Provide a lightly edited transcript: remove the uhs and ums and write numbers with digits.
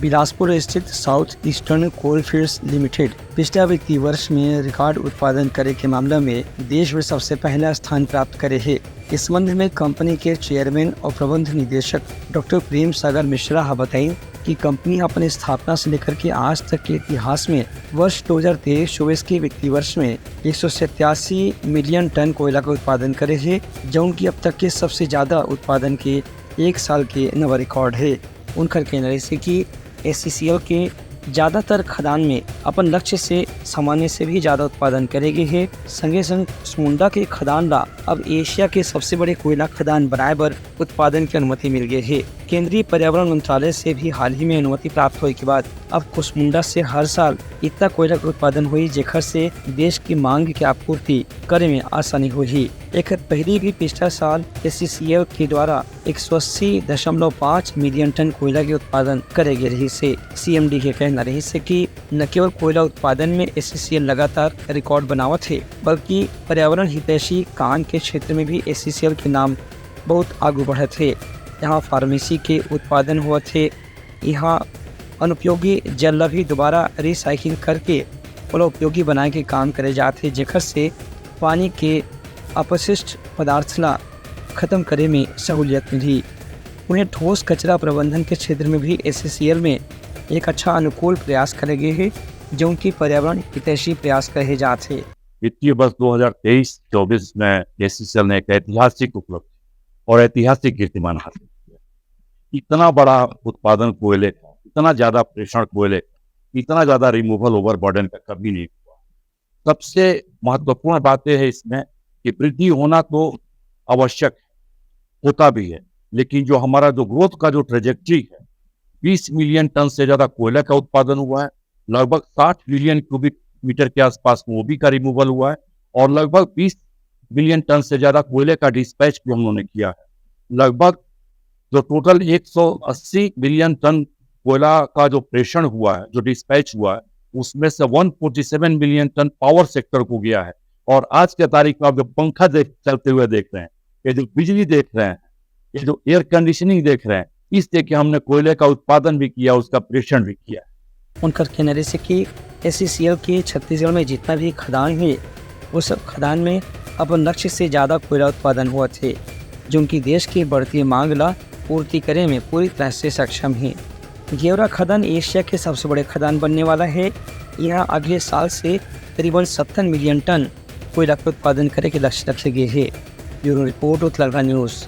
बिलासपुर स्थित south eastern coalfields limited पिछले वित्तीय वर्ष में रिकॉर्ड उत्पादन करे के मामले में देश में सबसे पहला स्थान प्राप्त करे है। इस संबंध में कंपनी के चेयरमैन और प्रबंध निदेशक डॉक्टर प्रेम सागर मिश्रा बताई कि कंपनी अपने स्थापना से लेकर के आज तक के इतिहास में वर्ष 2023-24 के वित्तीय वर्ष में 187 मिलियन टन कोयला का उत्पादन करे है, जो उनकी अब तक के सबसे ज्यादा उत्पादन के एक साल के नवा रिकॉर्ड है। उनका कहना है कि SCCL के ज़्यादातर खदान में अपन लक्ष्य से सामान्य से भी ज़्यादा उत्पादन करेगी है। संगे संग सुमुंडा के खदान ला अब एशिया के सबसे बड़े कोयला खदान बराबर उत्पादन की अनुमति मिल गई है। केंद्रीय पर्यावरण मंत्रालय से भी हाल ही में अनुमति प्राप्त होने के बाद अब कुसमुंडा से हर साल इतना कोयला का उत्पादन हुई जेखर से देश की मांग की आपूर्ति करे में आसानी हुई। एक पहले भी पिछला साल SCCL के द्वारा 180.5 मिलियन टन कोयला के उत्पादन करे गए रही से। CMD के कहना रही से कि न केवल कोयला उत्पादन में SCCL लगातार रिकॉर्ड बनावत है, बल्कि पर्यावरण हितैषी काम के क्षेत्र में भी SCCL के नाम बहुत आगे बढ़त है। यहाँ फार्मेसी के उत्पादन हुआ थे, यहाँ अनुपयोगी जल भी दोबारा रिसाइकिल करके और उपयोगी बनाए के काम करे जाते, जेखर से पानी के अपशिष्ट पदार्थ ला खत्म करे में सहूलियत मिली। उन्हें ठोस कचरा प्रबंधन के क्षेत्र में भी SCCL में एक अच्छा अनुकूल प्रयास करे गए हैं, जो उनकी पर्यावरण हितैषी प्रयास कहे जाते। वित्तीय वर्ष 2023-24 में SCCL ने एक ऐतिहासिक उपलब्धि और ऐतिहासिक कीर्तिमान हासिल किया। इतना बड़ा उत्पादन कोयले का, इतना ज्यादा प्रेषण कोयले, इतना ज्यादा रिमूवल ओवरबर्डन का कभी नहीं हुआ। सबसे महत्वपूर्ण बात यह है इसमें कि वृद्धि होना तो आवश्यक होता भी है, लेकिन जो हमारा जो ग्रोथ का जो ट्रेजेक्ट्री है, 20 मिलियन टन से ज्यादा कोयला का उत्पादन हुआ है, लगभग 60 मिलियन क्यूबिक मीटर के आसपास मोबी का रिमूवल हुआ है और लगभग 20 मिलियन टन से ज्यादा कोयले का डिस्पैच भी हम लोगों ने किया है। लगभग जो टोटल 180 मिलियन टन कोयला का जो प्रेषण हुआ है, जो डिस्पैच हुआ है, उसमें से 147 मिलियन टन पावर सेक्टर को गया है। और आज के तारीख में आप जो पंखा चलते हुए देख रहे हैं, ये जो बिजली देख रहे हैं, ये जो एयर कंडीशनिंग देख रहे हैं, इस देखिए हमने कोयले का उत्पादन भी किया, उसका प्रेषण भी किया। उनका कहना से कि SCCL के छत्तीसगढ़ में जितना भी खदान है, वो सब खदान में अपन लक्ष्य से ज़्यादा कोयला उत्पादन हुआ थे, जो उनकी देश की बढ़ती मांग ला पूर्ति करे में पूरी तरह से सक्षम है। गेवरा खदान एशिया के सबसे बड़े खदान बनने वाला है। यहाँ अगले साल से करीबन 70 मिलियन टन कोयला का उत्पादन करे के लक्ष्य रखे गए हैं। Bureau report Uttarakhand news.